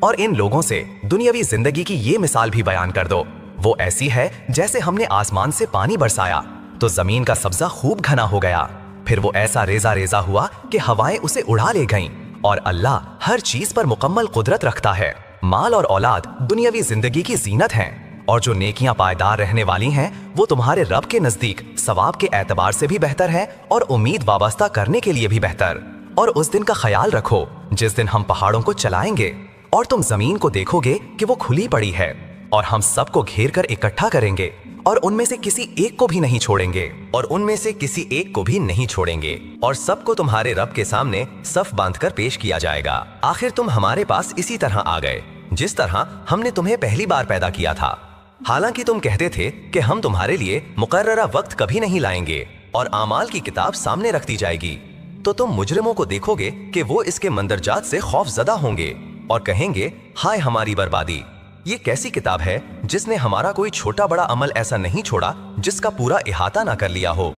और इन लोगों से दुनियावी जिंदगी की ये मिसाल भी बयान कर दो। वो ऐसी है जैसे हमने आसमान से पानी बरसाया तो जमीन का सब्जा खूब घना हो गया, फिर वो ऐसा रेजा रेजा हुआ कि हवाएं उसे उड़ा ले गईं। और अल्लाह हर चीज पर मुकम्मल कुदरत रखता है। माल और औलाद दुनियावी जिंदगी की जीनत हैं, और जो नेकियां पायदार रहने वाली हैं वो तुम्हारे रब के नजदीक सवाब के एतबार से भी बेहतर है और उम्मीद वाबस्ता करने के लिए भी बेहतर। और उस दिन का ख्याल रखो जिस दिन हम पहाड़ों को चलाएंगे और तुम जमीन को देखोगे कि वो खुली पड़ी है, और हम सबको घेर कर इकट्ठा करेंगे और उनमें से किसी एक को भी नहीं छोड़ेंगे और सबको तुम्हारे रब के सामने सफ बांधकर पेश किया जाएगा। आखिर तुम हमारे पास इसी तरह आ गए जिस तरह हमने तुम्हें पहली बार पैदा किया था। हालांकि तुम कहते थे कि हम तुम्हारे लिए मुकर्ररा वक्त कभी नहीं लाएंगे और आमाल की किताब सामने रख दी जाएगी, तो तुम मुजरिमों को देखोगे कि वो इसके मंदरजात से खौफजदा होंगे और कहेंगे, हाय हमारी बर्बादी। ये कैसी किताब है जिसने हमारा कोई छोटा बड़ा अमल ऐसा नहीं छोड़ा जिसका पूरा इहाता ना कर लिया हो।